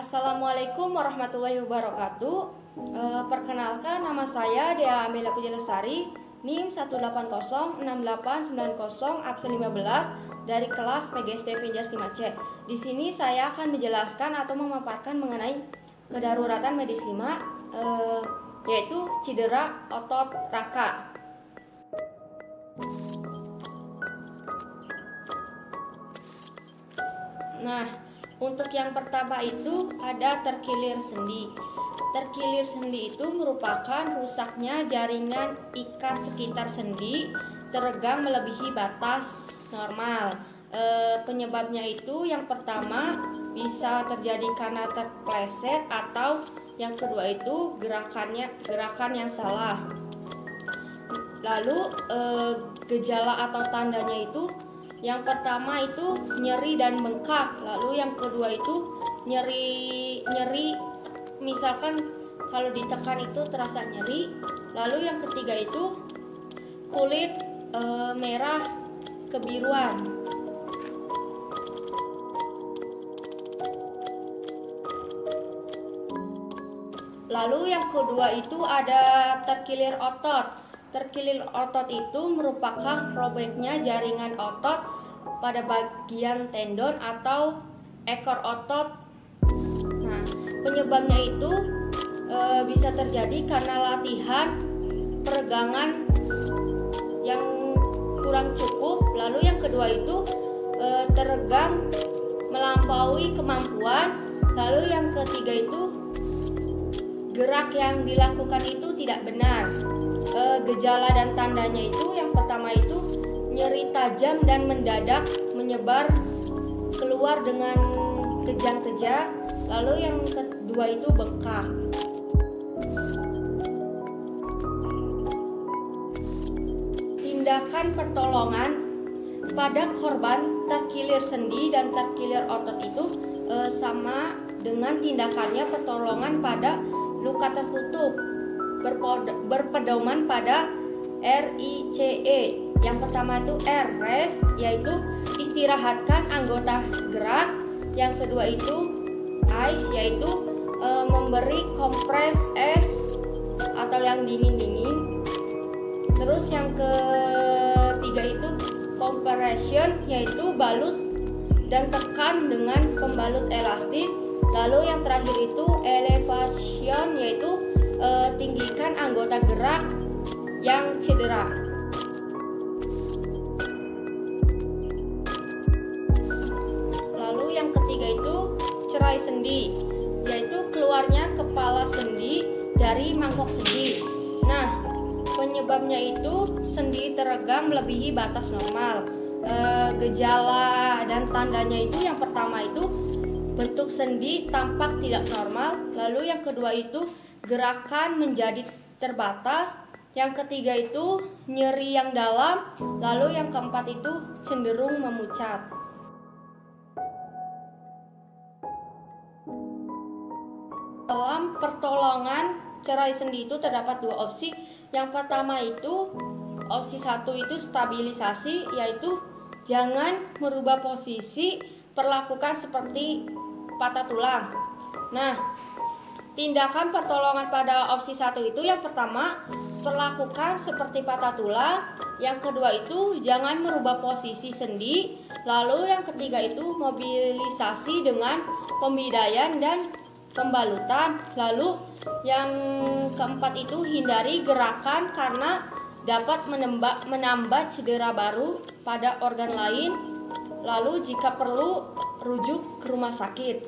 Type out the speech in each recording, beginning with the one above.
Assalamualaikum warahmatullahi wabarakatuh. Perkenalkan, nama saya Dea Amelia Puji Lestari, NIM 1806890 absen 15 dari kelas PGSD Pinjas 5C. Di sini saya akan menjelaskan atau memaparkan mengenai kedaruratan medis 5, yaitu cedera otot raka. Nah, untuk yang pertama itu ada terkilir sendi. Terkilir sendi itu merupakan rusaknya jaringan ikat sekitar sendi teregang melebihi batas normal. Penyebabnya itu yang pertama bisa terjadi karena terpleset, atau yang kedua itu gerakan yang salah. Lalu gejala atau tandanya itu yang pertama itu nyeri dan bengkak, lalu yang kedua itu nyeri misalkan kalau ditekan itu terasa nyeri, lalu yang ketiga itu kulit merah kebiruan. Lalu yang kedua itu ada terkilir otot. Terkilir otot itu merupakan robeknya jaringan otot pada bagian tendon atau ekor otot. Nah, penyebabnya itu bisa terjadi karena latihan peregangan yang kurang cukup. Lalu yang kedua itu teregang melampaui kemampuan. Lalu yang ketiga itu gerak yang dilakukan itu tidak benar. Gejala dan tandanya itu yang pertama itu nyeri tajam dan mendadak menyebar keluar dengan kejang-kejang, lalu yang kedua itu bengkak. Tindakan pertolongan pada korban terkilir sendi dan terkilir otot itu sama dengan tindakannya pertolongan pada luka tertutup, berpedoman pada RICE. Yang pertama itu rest, yaitu istirahatkan anggota gerak. Yang kedua itu ice, yaitu memberi kompres es atau yang dingin-dingin. Terus yang ketiga itu compression, yaitu balut dan tekan dengan pembalut elastis. Lalu yang terakhir itu elevation, yaitu tinggikan anggota gerak yang cedera. Lalu yang ketiga itu cerai sendi, yaitu keluarnya kepala sendi dari mangkok sendi. Nah, penyebabnya itu sendi teregang melebihi batas normal. Gejala dan tandanya itu yang pertama itu bentuk sendi tampak tidak normal, lalu yang kedua itu gerakan menjadi terbatas, yang ketiga itu nyeri yang dalam, lalu yang keempat itu cenderung memucat. Dalam pertolongan cerai sendi itu terdapat dua opsi. Yang pertama itu opsi satu itu stabilisasi, yaitu jangan merubah posisi, perlakukan seperti patah tulang. Nah, tindakan pertolongan pada opsi satu itu yang pertama perlakukan seperti patah tulang, yang kedua itu jangan merubah posisi sendi, lalu yang ketiga itu mobilisasi dengan pembidaian dan pembalutan, lalu yang keempat itu hindari gerakan karena dapat menambah cedera baru pada organ lain, lalu jika perlu rujuk ke rumah sakit.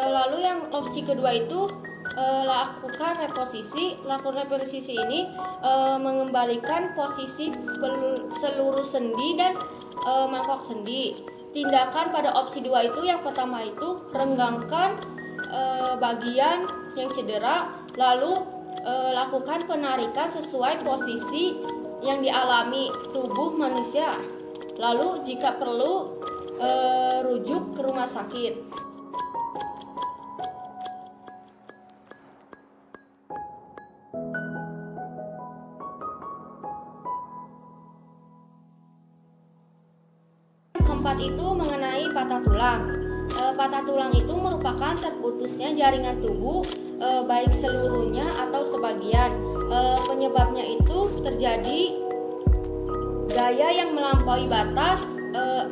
Lalu yang opsi kedua itu lakukan reposisi. Lakukan reposisi ini mengembalikan posisi seluruh sendi dan mangkok sendi. Tindakan pada opsi 2 itu yang pertama itu renggangkan bagian yang cedera, lalu lakukan penarikan sesuai posisi yang dialami tubuh manusia. Lalu jika perlu rujuk ke rumah sakit. Keempat itu mengenai patah tulang. Patah tulang itu merupakan terputusnya jaringan tubuh, baik seluruhnya atau sebagian. Penyebabnya itu terjadi gaya yang melampaui batas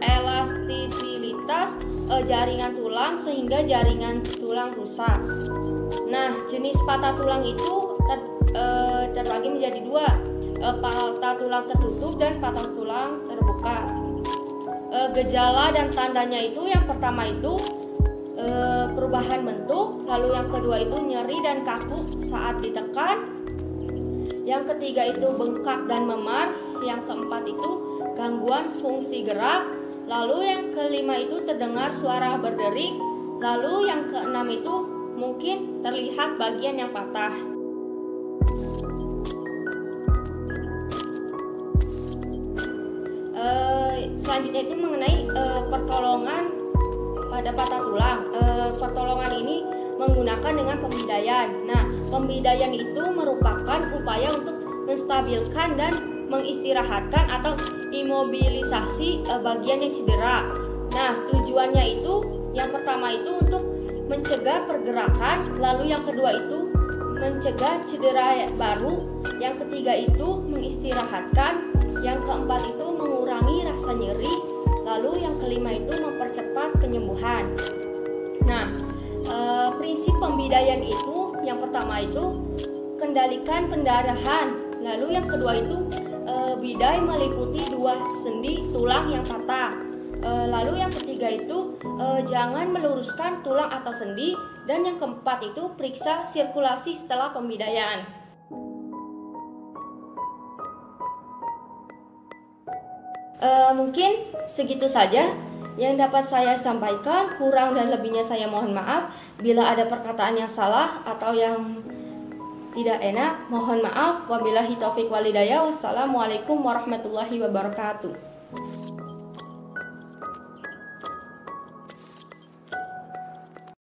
elastisitas jaringan tulang sehingga jaringan tulang rusak. Nah, jenis patah tulang itu terbagi menjadi dua, patah tulang tertutup dan patah tulang terbuka. Gejala dan tandanya itu yang pertama itu perubahan bentuk, lalu yang kedua itu nyeri dan kaku saat ditekan, yang ketiga itu bengkak dan memar, yang keempat itu gangguan fungsi gerak, lalu yang kelima itu terdengar suara berdering, lalu yang keenam itu mungkin terlihat bagian yang patah. Selanjutnya itu mengenai pertolongan pada patah tulang. Pertolongan ini menggunakan dengan pembidaian. Nah, pembidaian itu merupakan upaya untuk menstabilkan dan mengistirahatkan atau imobilisasi bagian yang cedera. Nah, tujuannya itu yang pertama itu untuk mencegah pergerakan, lalu yang kedua itu mencegah cedera baru, yang ketiga itu mengistirahatkan, yang keempat itu mengurangi rasa nyeri, lalu yang kelima itu mempercepat penyembuhan. Nah, prinsip pembidaian itu yang pertama itu kendalikan pendarahan, lalu yang kedua itu bidai meliputi dua sendi tulang yang patah, lalu yang ketiga itu jangan meluruskan tulang atau sendi, dan yang keempat itu periksa sirkulasi setelah pembidaian. Mungkin segitu saja yang dapat saya sampaikan. Kurang dan lebihnya saya mohon maaf. Bila ada perkataan yang salah atau yang tidak enak, mohon maaf. Wabillahi taufiq walhidayah. Wassalamualaikum warahmatullahi wabarakatuh.